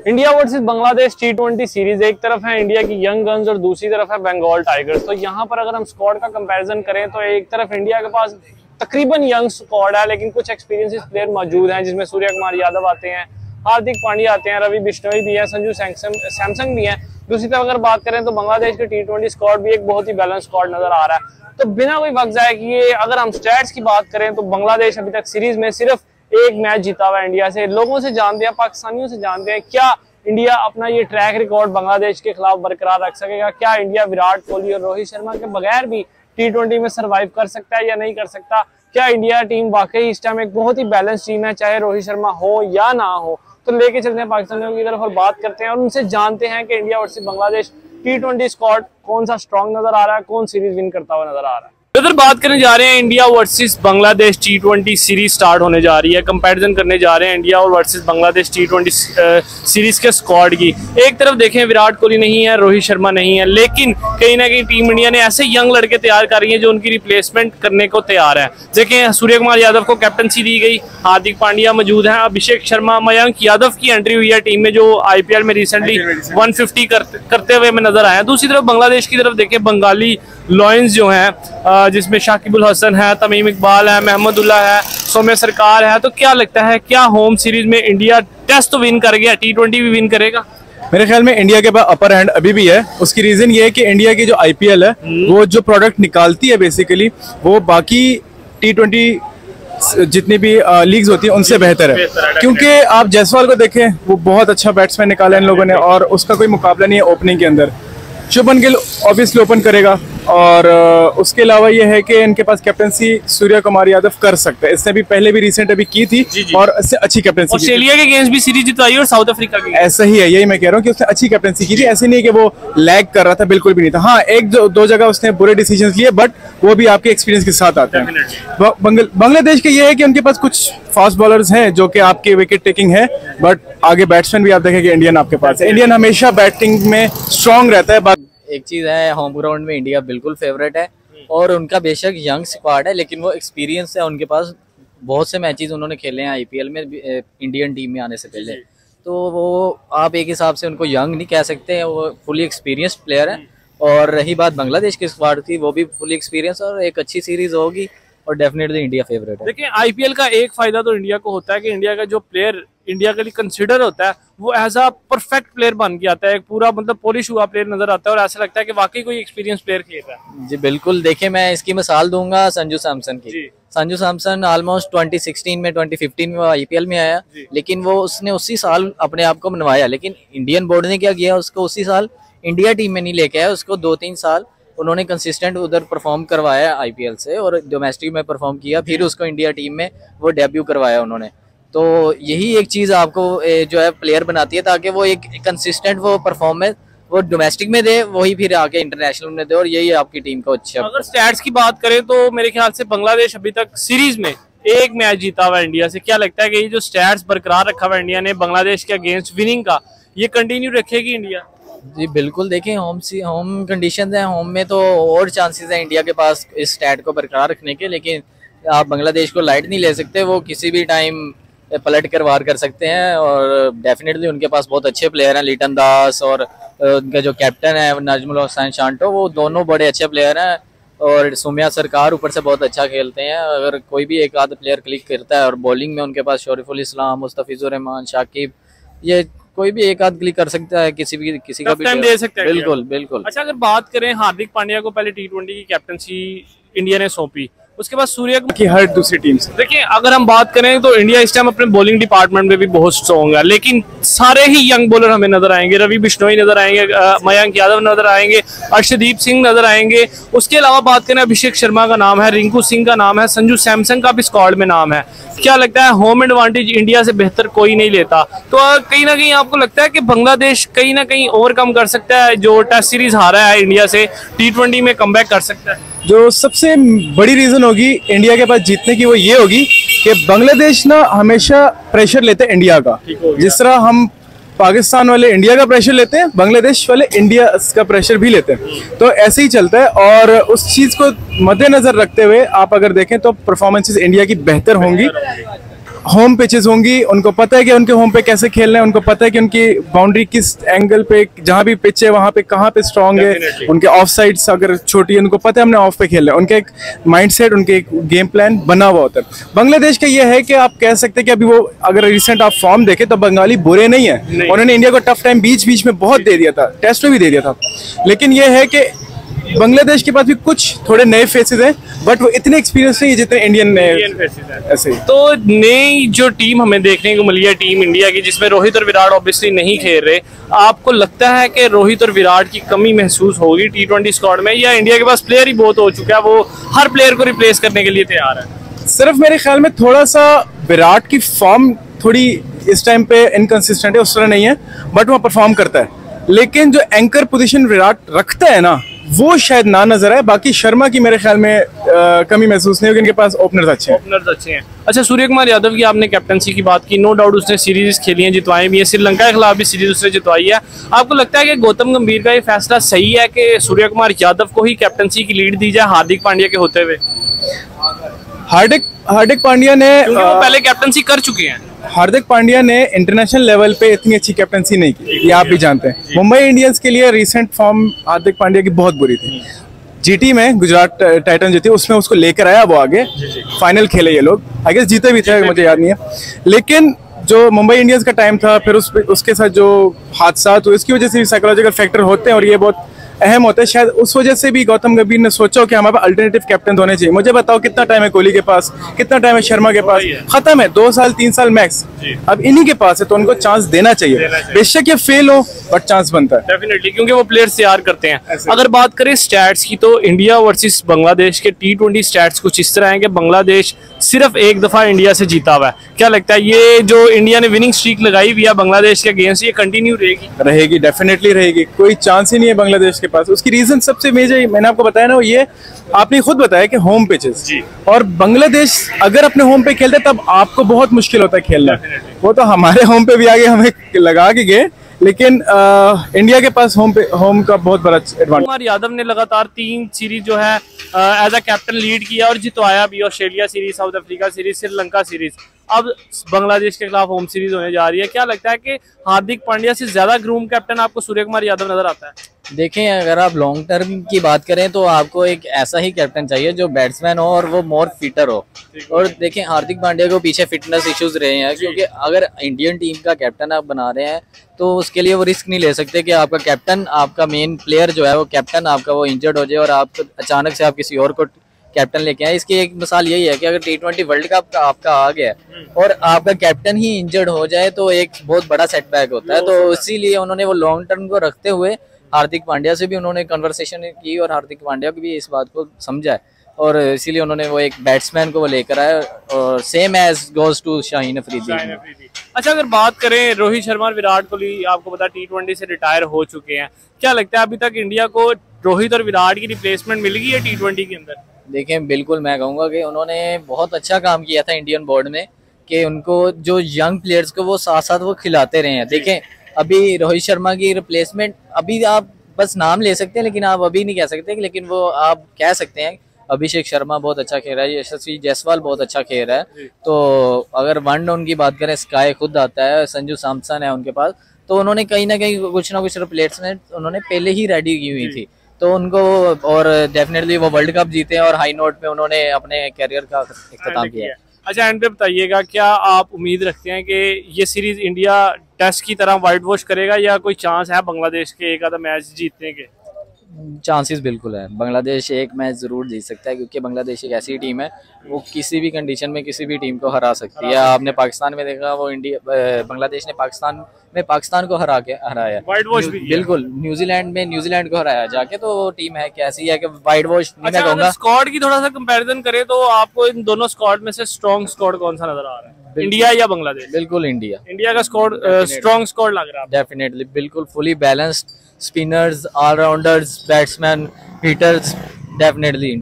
India versus Bangladesh T20 series, एक तरफ है इंडिया की यंग गन्स और दूसरी तरफ है बंगाल टाइगर्स। तो यहाँ पर अगर हम स्क्वाड का कंपैरिजन करें तो एक तरफ इंडिया के पास तकरीबन यंग स्क्वाड है, लेकिन कुछ एक्सपीरियंस प्लेयर मौजूद हैं, जिसमें सूर्य कुमार यादव आते हैं, हार्दिक पांड्या आते हैं, रवि बिश्नोई भी है, संजू सैमसंग भी है। दूसरी तरफ अगर बात करें तो बांग्लादेश के T20 स्क्वाड भी एक बहुत ही बैलेंस स्क्वाड नजर आ रहा है। तो बिना कोई वक्त जाए किए अगर हम स्टैट्स की बात करें तो बांग्लादेश अभी तक सीरीज में सिर्फ एक मैच जीता हुआ है इंडिया से। लोगों से जानते हैं, पाकिस्तानियों से जानते हैं, क्या इंडिया अपना ये ट्रैक रिकॉर्ड बांग्लादेश के खिलाफ बरकरार रख सकेगा? क्या इंडिया विराट कोहली और रोहित शर्मा के बगैर भी T20 में सरवाइव कर सकता है या नहीं कर सकता? क्या इंडिया टीम वाकई इस टाइम एक बहुत ही बैलेंस टीम है, चाहे रोहित शर्मा हो या ना हो? तो लेके चलते हैं पाकिस्तानियों की तरफ और बात करते हैं और उनसे जानते हैं कि India versus Bangladesh T20 squad कौन सा स्ट्रॉन्ग नजर आ रहा है, कौन सीरीज विन करता हुआ नजर आ रहा है। इधर बात करने जा रहे हैं India versus Bangladesh T20 series start होने जा रही है। कंपैरिजन करने जा रहे हैं इंडिया और वर्सेस बांग्लादेश T20 सीरीज के स्क्वाड की। एक तरफ देखें विराट कोहली नहीं है, रोहित शर्मा नहीं है, लेकिन कहीं ना कहीं टीम इंडिया ने ऐसे यंग लड़के तैयार कर रही है जो उनकी रिप्लेसमेंट करने को तैयार है। देखें सूर्य कुमार यादव को कैप्टनसी दी गई, हार्दिक पांड्या मौजूद है, अभिषेक शर्मा, मयंक यादव की एंट्री हुई है टीम में जो IPL में रिसेंटली 150 करते हुए में नजर आया। दूसरी तरफ बांग्लादेश की तरफ देखें बंगाली लॉयंस जो हैं, जिसमें शाकिबुल हसन है, तमीम इकबाल है, महमूदुल्लाह है, सौम्य सरकार है। तो क्या लगता है, क्या होम सीरीज में इंडिया टेस्ट तो विन कर गया, T20 भी विन करेगा? मेरे ख्याल में इंडिया के पास अपर हैंड अभी भी है। उसकी रीजन ये है कि इंडिया की जो IPL है वो जो प्रोडक्ट निकालती है बेसिकली वो बाकी T20 जितनी भी लीग्स होती है उनसे बेहतर है। क्योंकि आप जायसवाल को देखें, वो बहुत अच्छा बैट्समैन निकाला इन लोगों ने और उसका कोई मुकाबला नहीं है ओपनिंग के अंदर। शुभमन गिल ऑब्वियसली ओपन करेगा और उसके अलावा ये है कि इनके पास कैप्टनसी सूर्य कुमार यादव कर सकता है। इसने भी पहले भी रिसेंट अभी की थी और इससे अच्छी कैप्टनसी, ऑस्ट्रेलिया के अगेंस्ट भी सीरीज जितवाई और साउथ अफ्रीका की। ऐसा ही है, यही मैं कह रहा हूँ कि उसने अच्छी कैप्टनसी की थी। ऐसे नहीं कि वो लैग कर रहा था, बिल्कुल भी नहीं था। हाँ, एक दो जगह उसने बुरे डिसीजंस लिए, बट वो भी आपके एक्सपीरियंस के साथ आते हैं। बांग्लादेश के ये है कि उनके पास कुछ फास्ट बॉलर्स हैं जो कि आपके विकेट टेकिंग है, बट आगे बैट्समैन भी आप देखेंगे इंडियन आपके पास है। इंडियन हमेशा बैटिंग में स्ट्रॉन्ग रहता है। एक चीज है, होम ग्राउंड में इंडिया बिल्कुल फेवरेट है और उनका बेशक यंग स्क्वाड है, लेकिन वो एक्सपीरियंस है उनके पास। बहुत से मैचेस उन्होंने खेले हैं IPL में इंडियन टीम में आने से पहले। तो वो आप एक हिसाब से उनको यंग नहीं कह सकते, वो फुली एक्सपीरियंस्ड प्लेयर है। और रही बात बांग्लादेश की स्क्वाड की, वो भी फुली एक्सपीरियंस और एक अच्छी सीरीज होगी और डेफिनेटली इंडिया फेवरेट है। देखिए IPL का एक फायदा तो इंडिया को होता है कि इंडिया का जो प्लेयर इंडिया के लिए कंसिडर होता है वो एज अ परफेक्ट प्लेयर बन के आता है, एक पूरा मतलब पॉलिश हुआ प्लेयर नजर आता है और ऐसा लगता है कि वाकई कोई एक्सपीरियंस प्लेयर खेल रहा है। जी बिल्कुल, देखिए मैं इसकी मिसाल दूंगा संजू सैमसन की। संजू सैमसन ऑलमोस्ट 2016 में 2015 में वो IPL में आया, लेकिन वो उसने उसी साल अपने आप को बनवाया। लेकिन इंडियन बोर्ड ने क्या किया, उसको उसी साल इंडिया टीम में नहीं लेके आया, उसको 2-3 साल उन्होंने कंसिस्टेंट उधर परफॉर्म करवाया IPL से और डोमेस्टिक में परफॉर्म किया, फिर उसको इंडिया टीम में वो डेब्यू करवाया उन्होंने। तो यही एक चीज आपको जो है प्लेयर बनाती है, ताकि वो एक कंसिस्टेंट वो परफॉर्मेंस वो डोमेस्टिक में दे, वही फिर आके इंटरनेशनल में दे, और यही आपकी टीम को अच्छा। अगर स्टैट्स की बात करें तो मेरे ख्याल से बांग्लादेश अभी तक सीरीज में एक मैच जीता हुआ इंडिया से। क्या लगता है कि ये जो स्टैट्स बरकरार रखा हुआ इंडिया ने बांग्लादेश के अगेंस्ट विनिंग का, ये कंटिन्यू रखेगी इंडिया? जी बिल्कुल, देखें होम कंडीशंस हैं, होम में तो और चांसेस हैं इंडिया के पास इस स्टैट को बरकरार रखने के। लेकिन आप बांग्लादेश को लाइट नहीं ले सकते, वो किसी भी टाइम पलट कर वार कर सकते हैं और डेफिनेटली उनके पास बहुत अच्छे प्लेयर हैं, लिटन दास और उनका जो कैप्टन है नाजमुल हसन शांटो, वो दोनों बड़े अच्छे प्लेयर हैं। और सौम्या सरकार ऊपर से बहुत अच्छा खेलते हैं। अगर कोई भी एक आध प्लेयर क्लिक करता है, और बॉलिंग में उनके पास शरीफुल इस्लाम, मुस्तफिजुर रहमान, शाकिब, ये कोई भी एक आध क्लिक कर सकता है, किसी का भी टाइम दे सकते हैं। बिल्कुल बिल्कुल। अच्छा, अगर बात करें हार्दिक पांड्या को पहले T20 की कैप्टनसी इंडिया ने सौंपी, उसके बाद सूर्य की हर दूसरी टीम से। देखिए अगर हम बात करें तो इंडिया इस टाइम अपने बॉलिंग डिपार्टमेंट में भी बहुत स्ट्रॉन्ग है, लेकिन सारे ही यंग बॉलर हमें नजर आएंगे। रवि बिश्नोई नजर आएंगे, मयंक यादव नजर आएंगे, अर्शदीप सिंह नजर आएंगे। उसके अलावा बात करें अभिषेक शर्मा का नाम है, रिंकू सिंह का नाम है, संजू सैमसंग का भी स्क्वाड में नाम है। क्या लगता है होम एडवांटेज इंडिया से बेहतर कोई नहीं लेता? तो कहीं ना कहीं आपको लगता है कि बांग्लादेश कहीं ना कहीं ओवरकम कर सकता है, जो टेस्ट सीरीज हारा है इंडिया से, T20 में कमबैक कर सकता है? जो सबसे बड़ी रीजन होगी इंडिया के पास जीतने की वो ये होगी कि बांग्लादेश ना हमेशा प्रेशर लेते हैं इंडिया का। जिस तरह हम पाकिस्तान वाले इंडिया का प्रेशर लेते हैं, बांग्लादेश वाले इंडिया का प्रेशर भी लेते हैं। तो ऐसे ही चलता है और उस चीज़ को मद्देनजर रखते हुए आप अगर देखें तो परफॉर्मेंसेस इंडिया की बेहतर होंगी। होम पिचेस होंगी, उनको पता है कि उनके होम पे कैसे खेलना है, उनको पता है कि उनकी बाउंड्री किस एंगल पे, जहाँ भी पिच है वहाँ पे कहाँ पे स्ट्रांग है, उनके ऑफ साइड्स अगर छोटी है उनको पता है हमने ऑफ पे खेलना है, उनका एक माइंडसेट, उनके एक गेम प्लान बना हुआ होता है। बांग्लादेश का ये है कि आप कह सकते हैं कि अभी वो अगर रिसेंट आप फॉर्म देखें तो बंगाली बुरे नहीं है, उन्होंने इंडिया को टफ टाइम बीच बीच में बहुत दे दिया था, टेस्ट में भी दे दिया था, लेकिन ये है कि बांग्लादेश के पास भी कुछ थोड़े नए फेसेस हैं, बट वो इतने एक्सपीरियंस नहीं है जितने इंडियन फेसेस हैं। ऐसे तो नई जो टीम हमें देखने को मिली है टीम इंडिया की, जिसमें रोहित और विराट ऑब्वियसली नहीं खेल रहे, आपको लगता है कि रोहित और विराट की कमी महसूस होगी T20 स्क्वाड में, या इंडिया के पास प्लेयर ही बहुत हो चुका है, वो हर प्लेयर को रिप्लेस करने के लिए तैयार है? सिर्फ मेरे ख्याल में थोड़ा सा विराट की फॉर्म थोड़ी इस टाइम पे इनकंसिस्टेंट है, उस तरह नहीं है, बट वो परफॉर्म करता है, लेकिन जो एंकर पोजीशन विराट रखता है ना वो शायद ना नजर आए। बाकी शर्मा की मेरे ख्याल में कमी महसूस नहीं होगी, इनके पास ओपनर्स अच्छे हैं। अच्छा, सूर्य कुमार यादव की आपने कैप्टनसी की बात की, नो डाउट उसने सीरीज खेली हैं, जितवाई भी है, श्रीलंका के खिलाफ भी सीरीज उसने जितवाई है। आपको लगता है कि गौतम गंभीर का ये फैसला सही है कि सूर्य कुमार यादव को ही कैप्टनसी की लीड दी जाए हार्दिक पांड्या के होते हुए? हार्दिक पांड्या ने वो पहले कैप्टनसी कर चुके हैं। हार्दिक पांड्या ने इंटरनेशनल लेवल पे इतनी अच्छी कैप्टनसी नहीं की, ये आप भी जानते हैं। मुंबई इंडियंस के लिए रीसेंट फॉर्म हार्दिक पांड्या की बहुत बुरी थी। जीटी में गुजरात टाइटन जो थी उसमें उसको लेकर आया, वो आगे फाइनल खेले ये लोग, आई गेस जीते भी थे, मुझे याद नहीं है, लेकिन जो मुंबई इंडियंस का टाइम था, फिर उसके साथ जो हादसा हुए उसकी वजह से भी साइकोलॉजिकल फैक्टर होते हैं और ये बहुत अहम होता है। शायद उस वजह से भी गौतम गंभीर ने सोचा कि हमारे पास अल्टरनेटिव कैप्टन होने चाहिए। मुझे बताओ कितना टाइम है कोहली के पास, कितना टाइम है शर्मा के पास, खत्म है, 2 साल 3 साल मैक्स, अब इन्हीं के पास है, तो उनको चांस देना चाहिए। बेशक ये फेल हो बट चांस बनता है डेफिनेटली, क्योंकि वो प्लेयर्स तैयार करते हैं। अगर बात करें स्टैट्स की, तो इंडिया वर्सेस बांग्लादेश के T20 स्टैट्स कुछ इस तरह हैं कि बांग्लादेश सिर्फ एक दफा इंडिया से जीता हुआ है। क्या लगता है ये जो इंडिया ने विनिंग स्ट्रीक लगाई हुई है बांग्लादेश के अगेंस्ट, ये कंटिन्यू रहेगी? डेफिनेटली रहेगी, कोई चांस ही नहीं है बांग्लादेश के पास। उसकी रीजन सबसे मेजर मैंने आपको बताया ना, ये आपने खुद बताया कि होम पिचेस, और बांग्लादेश अगर अपने होम पे खेलते तब आपको बहुत मुश्किल होता है खेलना। वो तो हमारे होम पे भी आगे हमें लगा के गए, लेकिन इंडिया के पास होम का बहुत बड़ा एडवांटेज। कुमार यादव ने लगातार 3 सीरीज जो है एज अ कैप्टन लीड किया और जितवाया भी, Australia series, south Africa series, Sri Lanka series, अब बांग्लादेश के खिलाफ होम सीरीज होने जा रही है। क्या लगता है कि हार्दिक पांड्या से ज्यादा ग्रूम कैप्टन आपको सूर्य कुमार यादव नजर आता है? देखें, अगर आप लॉन्ग टर्म की बात करें तो आपको एक ऐसा ही कैप्टन चाहिए जो बैट्समैन हो और वो मोर फिटर हो। और देखें, हार्दिक पांड्या को पीछे फिटनेस इश्यूज रहे हैं, क्योंकि अगर इंडियन टीम का कैप्टन आप बना रहे हैं तो उसके लिए वो रिस्क नहीं ले सकते कि आपका कैप्टन, आपका मेन प्लेयर जो है वो कैप्टन आपका वो इंजर्ड हो जाए और आप अचानक से आप किसी और को कैप्टन लेके आए। इसकी एक मिसाल यही है कि अगर T20 वर्ल्ड कप आपका आ गया और आपका कैप्टन ही इंजर्ड हो जाए तो एक बहुत बड़ा सेटबैक होता है। तो इसीलिए उन्होंने वो लॉन्ग टर्म को रखते हुए हार्दिक पांड्या से भी उन्होंने कन्वर्सेशन की और हार्दिक पांड्या को भी इस बात को समझा है, और इसीलिए उन्होंने वो एक बैट्समैन को वो लेकर आए, और same as goes to Shaheen Afridi. अच्छा, अगर बात करें रोहित शर्मा और विराट कोहली, आपको पता T20 से रिटायर हो चुके हैं, क्या लगता है अभी तक इंडिया को रोहित और विराट की रिप्लेसमेंट मिल गई है T20 के अंदर? देखें, बिल्कुल मैं कहूँगा कि उन्होंने बहुत अच्छा काम किया था इंडियन बोर्ड में कि उनको जो यंग प्लेयर्स को वो साथ साथ वो खिलाते रहे हैं। देखें, अभी रोहित शर्मा की रिप्लेसमेंट अभी आप बस नाम ले सकते हैं, लेकिन आप अभी नहीं कह सकते, लेकिन वो आप कह सकते हैं अभिषेक शर्मा बहुत अच्छा खेल रहा है, यशस्वी जायसवाल बहुत अच्छा खेल रहा है। तो अगर वन डाउन की बात करें, स्काई खुद आता है, संजू सैमसन है उनके पास, तो उन्होंने कहीं ना कहीं कुछ ना कुछ रिप्लेसमेंट उन्होंने पहले ही रेडी की हुई थी, तो उनको, और डेफिनेटली वो वर्ल्ड कप जीते और हाई नोट पे उन्होंने अपने कैरियर का इख्तिताम किया। अच्छा, एंड पे बताइएगा, क्या आप उम्मीद रखते हैं कि ये सीरीज इंडिया टेस्ट की तरह वाइट वॉश करेगा, या कोई चांस है बांग्लादेश के एक आधा मैच जीतने के? चांसेस बिल्कुल है, बांग्लादेश एक मैच जरूर जीत सकता है, क्योंकि बांग्लादेश एक ऐसी टीम है वो किसी भी कंडीशन में किसी भी टीम को हरा सकती है। आपने पाकिस्तान में देखा, वो बांग्लादेश ने पाकिस्तान को हराया, वाइट वॉश भी बिल्कुल। न्यूजीलैंड को हराया जाके, तो वो टीम है कैसी है कि वाइट वॉश नहीं मैं कहूँगा। स्क्वाड की थोड़ा सा कंपैरिजन करें तो आपको इन दोनों स्क्वाड में से स्ट्रॉन्ग स्क्वाड कौन सा नजर आ रहा है, इंडिया या बांग्लादेश? बिल्कुल इंडिया का स्क्वाड स्ट्रॉन्ग स्क्वाड लग रहा है डेफिनेटली, बिल्कुल fully balanced, spinners, allrounders, batsman, hitters, definitely.